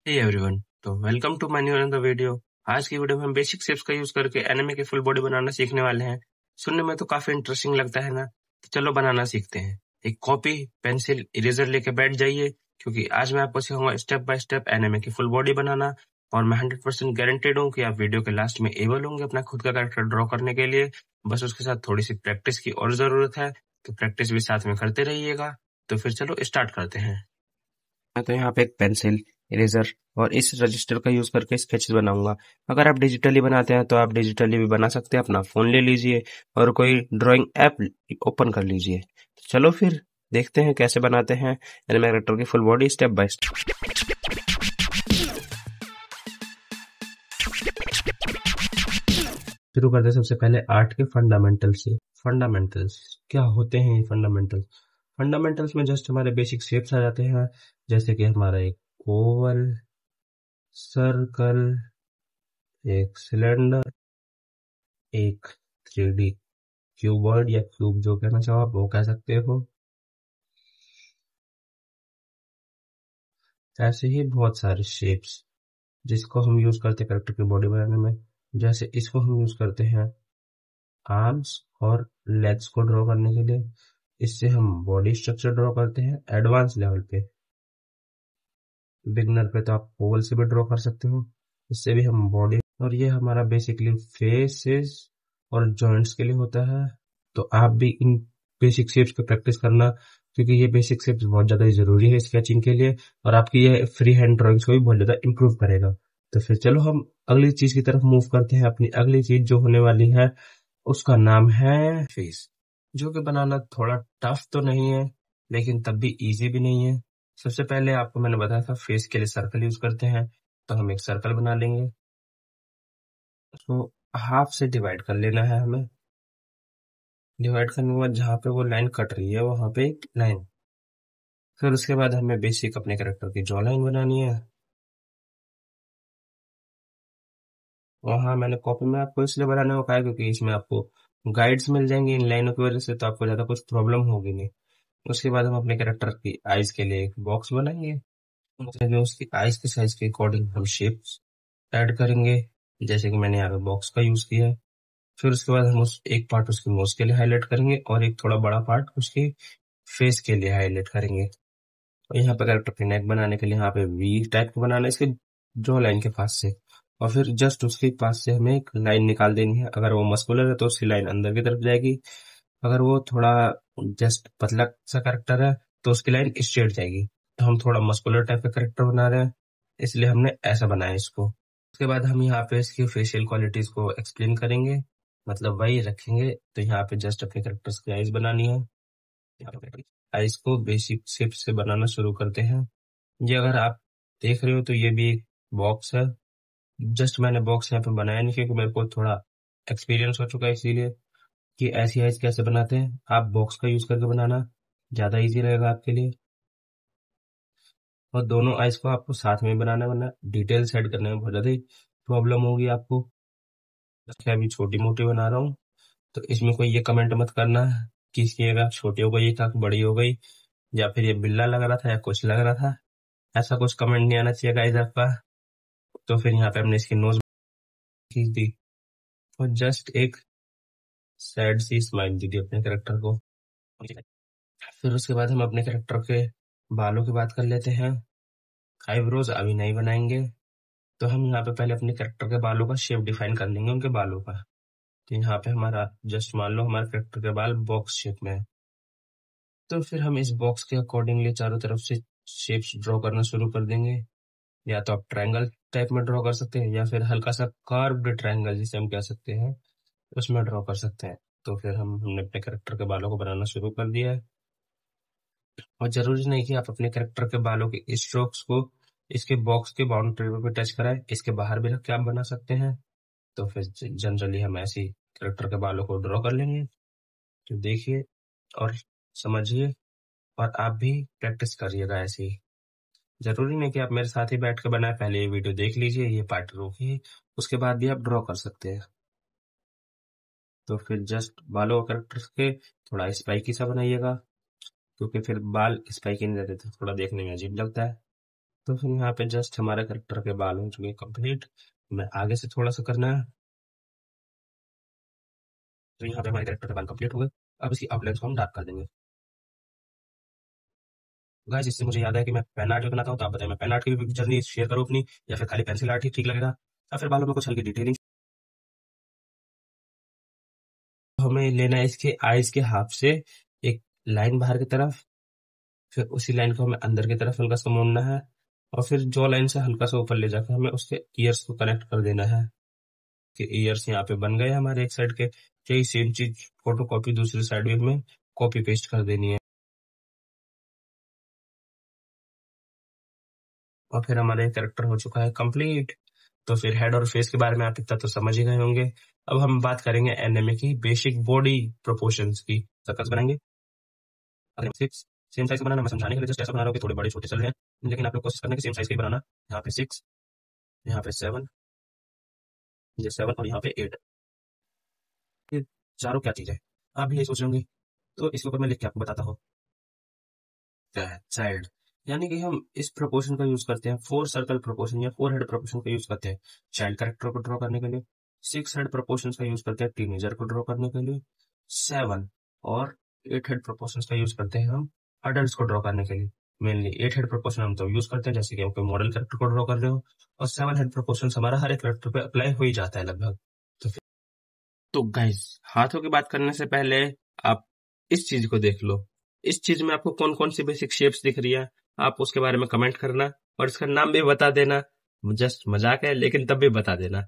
हे everyone, तो welcome to my new another video. आज की वीडियो में हम बेसिक शेप्स का यूज करके एनिमे की फुल बॉडी बनाना सीखने वाले हैं। सुनने में तो काफी इंटरेस्टिंग लगता है ना, तो चलो बनाना सीखते हैं। एक कॉपी, पेंसिल, इरेजर लेके बैठ जाइए, क्योंकि आज मैं आपको सिखाऊंगा स्टेप बाय स्टेप एनिमे की फुल बॉडी बनाना। और मैं 100% गारंटेड हूँ कि आप वीडियो के लास्ट में एबल होंगे अपना खुद का कैरेक्टर ड्रॉ करने के लिए। बस उसके साथ थोड़ी सी प्रैक्टिस की और जरूरत है, तो प्रैक्टिस भी साथ में करते रहिएगा। तो फिर चलो स्टार्ट करते हैं। मैं तो यहाँ पे एक पेंसिल, इरेजर और इस रजिस्टर का यूज करके स्केचेस बनाऊंगा। अगर आप डिजिटली बनाते हैं तो आप डिजिटली भी बना सकते हैं। अपना फोन ले लीजिए और कोई ड्राइंग ऐप ओपन कर लीजिए। तो चलो फिर देखते हैं कैसे बनाते हैं एनिमे कैरेक्टर की full body step by step. शुरू करते हैं सबसे पहले आर्ट के फंडामेंटल से। फंडामेंटल्स क्या होते हैं? ये फंडामेंटल्स फंडामेंटल्स में जस्ट हमारे बेसिक शेप्स आ जाते हैं, जैसे कि हमारा एक ओवल, सर्कल, एक सिलेंडर, एक 3D क्यूबॉइड या क्यूब, जो कहना चाहो आप वो कह सकते हो। ऐसे ही बहुत सारे शेप्स जिसको हम यूज करते हैं कैरेक्टर की बॉडी बनाने में। जैसे इसको हम यूज करते हैं आर्म्स और लेग्स को ड्रॉ करने के लिए। इससे हम बॉडी स्ट्रक्चर ड्रॉ करते हैं एडवांस लेवल पे। बिगनर पे तो आप ओवल से भी ड्रॉ कर सकते हो, इससे भी हम बॉडी। और ये हमारा बेसिकली फेसेस और जॉइंट्स के लिए होता है। तो आप भी इन बेसिक शेप्स पे प्रैक्टिस करना, क्योंकि ये बेसिक शेप्स बहुत ज्यादा जरूरी है स्केचिंग के लिए, और आपकी ये फ्री हैंड ड्राइंग्स को भी बहुत ज्यादा इंप्रूव करेगा। तो फिर चलो हम अगली चीज की तरफ मूव करते हैं। अपनी अगली चीज जो होने वाली है उसका नाम है फेस, जो कि बनाना थोड़ा टफ तो नहीं है, लेकिन तब भी इजी भी नहीं है। सबसे पहले आपको मैंने बताया था फेस के लिए सर्कल यूज करते हैं, तो हम एक सर्कल बना लेंगे। तो हाफ से डिवाइड कर लेना है हमें। डिवाइड करने के बाद जहाँ पे वो लाइन कट रही है वहां पे एक लाइन। फिर उसके बाद हमें बेसिक अपने कैरेक्टर की जॉ लाइन बनानी है। वहाँ मैंने कॉपी में आपको इसलिए बनाने को कहा है क्योंकि इसमें आपको गाइड्स मिल जाएंगे इन लाइनों की वजह से, तो आपको ज्यादा कुछ प्रॉब्लम होगी नहीं। उसके बाद हम अपने कैरेक्टर की आईज के लिए एक बॉक्स बनाएंगे। उसकी आईज के साइज के अकॉर्डिंग हम शेप्स ऐड करेंगे, जैसे कि मैंने यहाँ पे बॉक्स का यूज किया है। फिर उसके बाद हम उस एक पार्ट उसकी नोज के लिए हाईलाइट करेंगे और एक थोड़ा बड़ा पार्ट उसकी फेस के लिए हाईलाइट करेंगे। और यहाँ पे कैरेक्टर की नेक बनाने के लिए यहाँ पे वी टाइप का बनाना है इसके जॉ लाइन के पास से। और फिर जस्ट उसके पास से हमें एक लाइन निकाल देनी है। अगर वो मस्कुलर है तो उसकी लाइन अंदर की तरफ जाएगी, अगर वो थोड़ा जस्ट पतला सा कैरेक्टर है तो उसकी लाइन स्ट्रेट जाएगी। तो हम थोड़ा मस्कुलर टाइप का कैरेक्टर बना रहे हैं, इसलिए हमने ऐसा बनाया इसको। उसके बाद हम यहाँ पे इसकी फेशियल क्वालिटीज को एक्सप्लेन करेंगे, मतलब वही रखेंगे। तो यहाँ पे जस्ट अपने कैरेक्टर्स की आइज बनानी है। आइज को बेसिक शेप से बनाना शुरू करते हैं। ये अगर आप देख रहे हो तो ये भी एक बॉक्स है। जस्ट मैंने बॉक्स यहाँ पे बनाया नहीं क्योंकि मेरे को थोड़ा एक्सपीरियंस हो चुका है, इसीलिए कि ऐसी आइज कैसे बनाते हैं। आप बॉक्स का यूज करके बनाना, ज्यादा इजी रहेगा आपके लिए। और दोनों आइज को आपको साथ में बनाना, वरना डिटेल्स ऐड करने में बहुत ज्यादा प्रॉब्लम होगी आपको। जैसे अभी छोटी मोटी बना रहा हूँ, तो इसमें कोई ये कमेंट मत करना कि इसकी अगर छोटी हो गई था बड़ी हो गई, या फिर ये बिल्ला लग रहा था या कुछ लग रहा था। ऐसा कुछ कमेंट नहीं आना चाहिए गाइस आपका। तो फिर यहाँ पे हमने इसकी नोज खींच दी और जस्ट एक सैड सी स्माइल दी थी अपने करेक्टर को। फिर उसके बाद हम अपने करेक्टर के बालों की बात कर लेते हैं। आईब्रोज अभी नहीं बनाएंगे, तो हम यहाँ पे पहले अपने करेक्टर के बालों का शेप डिफाइन कर लेंगे, उनके बालों का। तो यहाँ पे हमारा जस्ट मान लो हमारे करेक्टर के बाल बॉक्स शेप में है, तो फिर हम इस बॉक्स के अकॉर्डिंगली चारों तरफ से शेप्स ड्रॉ करना शुरू कर देंगे। या तो आप ट्रायंगल टाइप में ड्रॉ कर सकते हैं, या फिर हल्का सा कर्व्ड ट्रायंगल जिसे हम कह सकते हैं उसमें ड्रॉ कर सकते हैं। तो फिर हमने अपने करेक्टर के बालों को बनाना शुरू कर दिया है। और जरूरी नहीं कि आप अपने करेक्टर के बालों के स्ट्रोक्स को इसके बॉक्स के बाउंड्री पे टच कराएं, इसके बाहर भी रख के आप बना सकते हैं। तो फिर जनरली हम ऐसे ही करेक्टर के बालों को ड्रॉ कर लेंगे। तो देखिए और समझिए, और आप भी प्रैक्टिस करिएगा ऐसे ही। जरूरी नहीं कि आप मेरे साथ ही बैठ के बनाए, पहले ये वीडियो देख लीजिए, ये पार्ट रोकिए, उसके बाद भी आप ड्रॉ कर सकते हैं। तो फिर जस्ट बालों का करेक्टर के थोड़ा स्पाइकी सा बनाइएगा, क्योंकि फिर बाल स्पाइकी नहीं रहते तो थोड़ा देखने में अजीब लगता है। तो फिर यहाँ पे जस्ट हमारे करेक्टर के बाल हो चुके कंप्लीट। मैं आगे से थोड़ा सा करना है। तो यहाँ पे हमारे करेक्टर के बाल कंप्लीट हो गए। अब इसकी आउटलाइन को हम डार्क कर देंगे। गाइस इससे मुझे याद है कि मैं पेन आर्ट भी बनाता हूँ, तो आप बताइए मैं पेन आर्ट की भी जर्नी शेयर करूँ अपनी, या फिर खाली पेंसिल आर्ट ही ठीक लगेगा, या फिर बालों में कुछ हल्की डिटेलिंग। हमें लेना है इसके आईज के हाफ से एक लाइन बाहर की तरफ, फिर उसी लाइन को हमें अंदर की तरफ हल्का सा मोड़ना है, और फिर जो लाइन से हल्का सा ऊपर ले जाकर हमें उसके ईयर्स को कनेक्ट कर देना है कि ईयर्स यहाँ पे बन गए हमारे एक साइड के। यही सेम चीज फोटो कॉपी दूसरी साइड में हमें कॉपी पेस्ट कर देनी है, और फिर हमारे कैरेक्टर हो चुका है कंप्लीट। तो फिर हेड और फेस के बारे में आप इतना तो समझ ही गए होंगे। अब हम बात करेंगे एनिमे की बेसिक बॉडी प्रोपोर्शंस की। सर्कल्स बनाएंगे, अगर सिक्स सेम साइज का बनाना, मैं समझाने के लिए जस्ट ऐसा बना रहा हूँ कि थोड़े बड़े छोटे चल रहे हैं, लेकिन आप लोग कोशिश करना कि सेम साइज का ही बनाना। यहाँ पे 6, यहाँ पे 7, ये 7 और यहाँ पे 8। ये चारों क्या चीज है आप भी यही सोच रहे होंगे, तो इसके ऊपर मैं लिख के आपको बताता हूँ। चाइल्ड, यानी कि हम इस प्रोपोर्शन का यूज करते हैं, 4 सर्कल प्रोपोर्शन या 4 हेड प्रोपोर्शन का यूज करते हैं चाइल्ड कैरेक्टर को ड्रॉ करने के लिए। 6 हेड प्रोपोर्शन का यूज करते हैं टीनेजर को ड्रॉ करने के लिए। 7 और 8 हेड प्रोपोर्शन का यूज करते हैं हम अडल्ट को ड्रॉ करने के लिए। मेनली 8 हेड प्रोपोर्शन हम तो यूज करते हैं जैसे कि आप कोई मॉडल कैरेक्टर को ड्रॉ कर रहे हो, और 7 हेड प्रोपोर्शन हमारा हर एक कैरेक्टर पे अप्लाई हो ही जाता है लगभग। तो गाइस हाथों की बात करने से पहले आप इस चीज को देख लो। इस चीज में आपको कौन कौन सी बेसिक शेप्स दिख रही है, आप उसके बारे में कमेंट करना, और इसका नाम भी बता देना। जस्ट मजाक है लेकिन तब भी बता देना।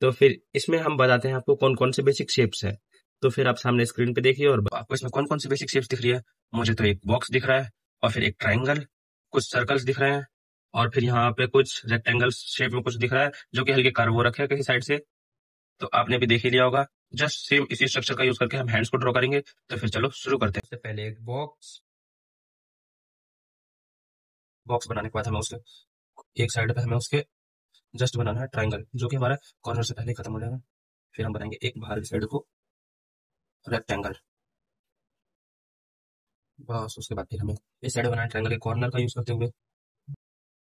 तो फिर इसमें हम बताते हैं आपको कौन कौन से बेसिक शेप्स है। तो फिर आप सामने स्क्रीन पे देखिए और आपको इसमें कौन कौन सी बेसिक शेप्स दिख रही है। मुझे तो एक बॉक्स दिख रहा है, और फिर एक ट्राइंगल, कुछ सर्कल्स दिख रहे हैं, और फिर यहाँ पे कुछ रेक्टेंगल शेप में कुछ दिख रहा है जो कि हल्के कर्व हो रखे हैं किसी साइड से। तो आपने भी देख ही लिया होगा। जस्ट सेम इसी स्ट्रक्चर का यूज करके हम हैंड्स को ड्रॉ करेंगे। तो फिर चलो शुरू करते हैं। सबसे पहले एक बॉक्स बॉक्स बनाने के बाद हमें उसके एक साइड पे हमें उसके जस्ट बनाना है ट्राइंगल, जो कि हमारा कॉर्नर से पहले खत्म हो जाएगा। फिर हम बनाएंगे एक बाहर की साइड को रेक्टेंगल, बस उसके बाद फिर हमें इस साइड बनाना है ट्राइंगल के कॉर्नर का यूज करते हुए।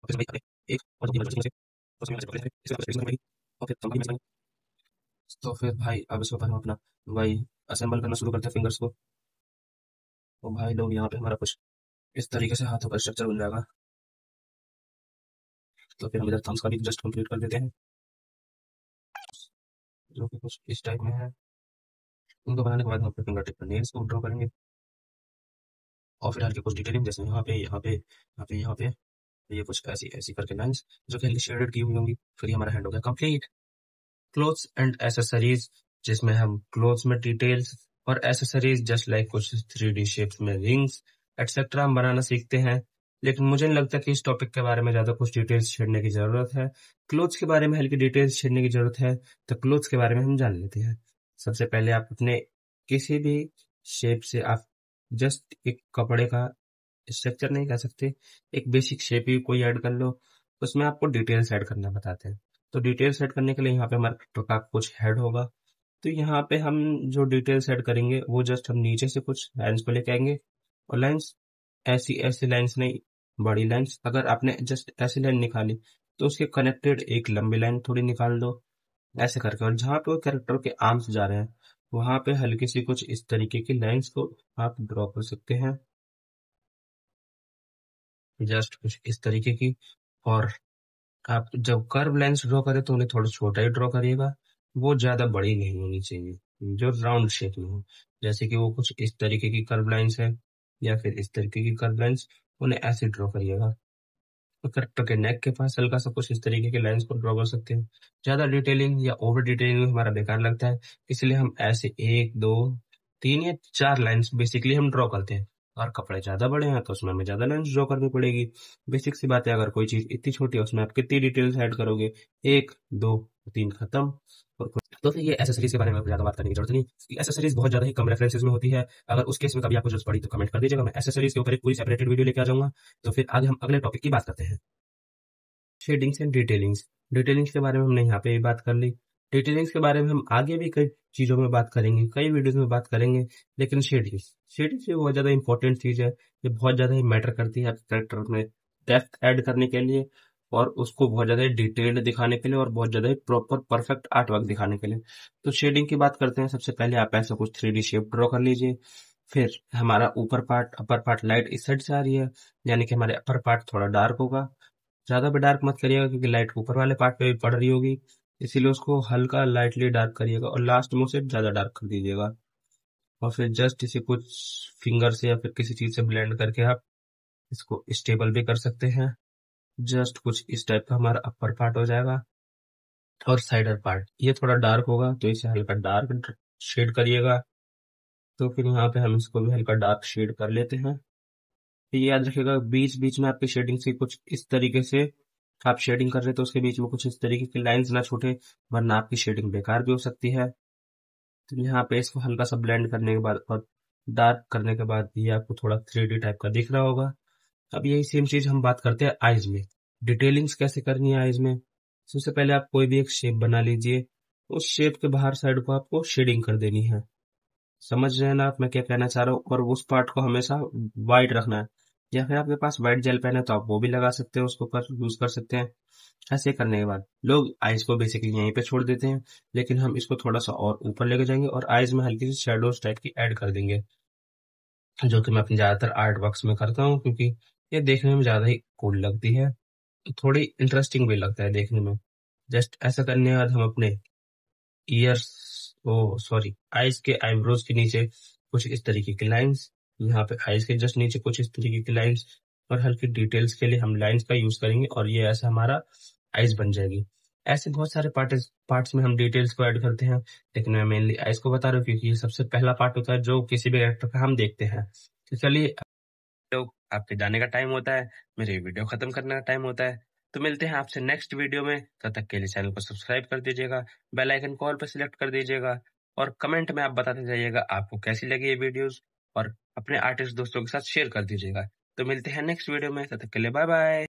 फिर भाई एक और दो तीन से ओके तो फिर भाई अब इसके ऊपर हम अपना भाई असेंबल करना शुरू करते हैं फिंगर्स को। तो भाई लोग यहाँ पे हमारा कुछ इस तरीके से हाथों का स्ट्रक्चर बन जाएगा। तो फिर हम इधर थम्स का भी जस्ट कंप्लीट कर देते हैं, जो कि कुछ इस टाइप में है। उनको बनाने के बाद हम अपने फिंगर टिप पर नेल्स को ड्रॉ करेंगे, और फिर हल्की कुछ डिटेलिंग जैसे यहाँ पे यहाँ पे यहाँ पे यहाँ पे ये कुछ ऐसी ऐसी करके लाइंस जो कि हल्की शेडेड की हुई होंगी। फिर ये हमारा हैंड हो गया कंप्लीट। क्लोथ्स एंड एसेसरीज, जिसमें हम क्लोथ्स में डिटेल्स और एसेसरीज जस्ट लाइक कुछ 3D शेप्स में रिंग्स एक्सेट्रा हम बनाना सीखते हैं। लेकिन मुझे नहीं लगता कि इस टॉपिक के बारे में ज्यादा कुछ डिटेल्स छेड़ने की जरूरत है। क्लोथ्स के बारे में हल्की डिटेल्स छेड़ने की जरूरत है, तो क्लोथ्स के बारे में हम जान लेते हैं। सबसे पहले आप अपने किसी भी शेप से आप जस्ट एक कपड़े का स्ट्रक्चर नहीं कह सकते, एक बेसिक शेप ही कोई ऐड कर लो, उसमें आपको डिटेल्स ऐड करना बताते हैं। तो डिटेल्स ऐड करने के लिए यहाँ पे हमारे करेक्टर का कुछ हेड होगा। तो यहाँ पे हम जो डिटेल्स ऐड करेंगे वो जस्ट हम नीचे से कुछ लाइंस को लेके आएंगे, और लाइंस ऐसी ऐसी लाइंस नहीं, बड़ी लाइंस। अगर आपने जस्ट ऐसी लाइन निकाली तो उसके कनेक्टेड एक लंबी लाइन थोड़ी निकाल दो ऐसे करके, और जहाँ पे वो कैरेक्टर के आर्म्स जा रहे हैं वहां पे हल्की सी कुछ इस तरीके की लाइंस को आप ड्रॉ कर सकते हैं, जस्ट कुछ इस तरीके की। और आप जब कर्व लाइंस ड्रॉ करें तो उन्हें थोड़ा छोटा ही ड्रॉ करिएगा, वो ज्यादा बड़ी नहीं होनी चाहिए, जो राउंड शेप में हो। जैसे कि वो कुछ इस तरीके की कर्व लाइंस है, या फिर इस तरीके की कर्व लाइंस, उन्हें ऐसे ड्रॉ करिएगा। तो करेक्टर के नेक के पास हल्का सा कुछ इस तरीके के लाइंस को ड्रॉ कर सकते हैं। ज्यादा डिटेलिंग या ओवर डिटेलिंग हमारा बेकार लगता है, इसलिए हम ऐसे 1 2 3 या 4 लाइंस बेसिकली हम ड्रॉ करते हैं। और कपड़े ज्यादा बड़े हैं तो उसमें हमें ज्यादा लाइंस ड्रॉ करनी पड़ेगी। बेसिक सी बात है, अगर कोई चीज इतनी छोटी है उसमें आप कितनी डिटेल्स ऐड करोगे, 1 2 3 खत्म। और तो फिर ये एसेसरीज के बारे में ज्यादा बात करने की जरूरत नहीं, एसेसरीज बहुत ज्यादा ही कम रेफरेंसेस में होती है। अगर उस केस में कभी आपको जरूरत पड़ी तो कमेंट कर दीजिएगा, मैं एसेसरीज के ऊपर एक पूरी सेपरेटेड वीडियो लेके आ जाऊंगा। तो फिर आगे हम अगले टॉपिक की बात करते हैं, शेडिंग्स एंड डिटेलिंग्स। डिटेलिंग्स के बारे में हमने यहाँ पे भी बात कर ली। डिटेलिंग्स के बारे में हम आगे भी कई चीजों में बात करेंगे, कई वीडियोस में बात करेंगे। लेकिन शेडिंग्स शेडिंग्स भी बहुत ज्यादा इंपॉर्टेंट चीज है, ये बहुत ज्यादा ही मैटर करती है आपके कैरेक्टर में डेप्थ ऐड करने के लिए और उसको बहुत ज़्यादा डिटेल्ड दिखाने के लिए और बहुत ज़्यादा प्रॉपर परफेक्ट आर्ट वर्क दिखाने के लिए। तो शेडिंग की बात करते हैं। सबसे पहले आप ऐसा कुछ 3D शेप ड्रॉ कर लीजिए। फिर हमारा ऊपर पार्ट, अपर पार्ट लाइट इस साइड से आ रही है, यानी कि हमारे अपर पार्ट थोड़ा डार्क होगा। ज़्यादा भी डार्क मत करिएगा क्योंकि लाइट ऊपर वाले पार्ट पे भी पड़ रही होगी, इसीलिए उसको हल्का लाइटली डार्क करिएगा और लास्ट में उसे ज़्यादा डार्क कर दीजिएगा। और फिर जस्ट इसे कुछ फिंगर से या फिर किसी चीज़ से ब्लेंड करके आप इसको स्टेबल भी कर सकते हैं। जस्ट कुछ इस टाइप का हमारा अपर पार्ट हो जाएगा। और साइडर पार्ट ये थोड़ा डार्क होगा तो इसे हल्का डार्क शेड करिएगा। तो फिर यहाँ पे हम इसको भी हल्का डार्क शेड कर लेते हैं। तो ये याद रखिएगा बीच बीच में आपकी शेडिंग से कुछ इस तरीके से आप शेडिंग कर रहे हैं तो उसके बीच में कुछ इस तरीके की लाइंस ना छूटे, वरना आपकी शेडिंग बेकार भी हो सकती है। तो यहाँ पे इसको हल्का सा ब्लेंड करने के बाद और डार्क करने के बाद ये आपको थोड़ा 3D टाइप का दिख रहा होगा। अब यही सेम चीज हम बात करते हैं आईज में। डिटेलिंग्स कैसे करनी है आईज में? सबसे पहले आप कोई भी एक शेप बना लीजिए, उस शेप के बाहर साइड को आपको शेडिंग कर देनी है। समझ रहे हैं ना आप मैं क्या कहना चाह रहा हूँ? और उस पार्ट को हमेशा वाइट रखना है, या फिर आपके पास वाइट जेल पेन है तो आप वो भी लगा सकते हैं, उसको पर यूज कर सकते हैं। ऐसे करने के बाद लोग आईज को बेसिकली यहीं पे छोड़ देते हैं, लेकिन हम इसको थोड़ा सा और ऊपर लेके जाएंगे और आईज में हल्की सी शेडोज टाइप की ऐड कर देंगे, जो कि मैं अपनी ज्यादातर आर्ट वर्क्स में करता हूँ क्योंकि ये देखने में ज्यादा ही कूल लगती है, तो थोड़ी इंटरेस्टिंग भी लगता है देखने में। जस्ट ऐसा करने के बाद हम अपने ईयर्स, ओ सॉरी, आईज के आईब्रोज के नीचे कुछ इस तरीके की लाइंस, यहाँ पे आईज के जस्ट नीचे कुछ इस तरीके की लाइंस, और हल्की डिटेल्स के लिए हम लाइंस का यूज करेंगे और ये ऐसा हमारा आईज बन जाएगी। ऐसे बहुत सारे पार्ट्स में हम डिटेल्स को ऐड करते हैं, लेकिन मैं मेनली आईज को बता रहा हूँ क्योंकि ये सबसे पहला पार्ट होता है जो किसी भी एक्टर का हम देखते हैं। तो चलिए, तो आपके जाने का टाइम होता है, मेरे वीडियो खत्म करने का टाइम होता है। तो मिलते हैं आपसे नेक्स्ट वीडियो में, तब तक के लिए चैनल को सब्सक्राइब कर दीजिएगा, बेल आइकन कॉल पर सिलेक्ट कर दीजिएगा और कमेंट में आप बताते जाइएगा आपको कैसी लगी ये वीडियोस, और अपने आर्टिस्ट दोस्तों के साथ शेयर कर दीजिएगा। तो मिलते हैं नेक्स्ट वीडियो में, तब तक के लिए बाय बाय।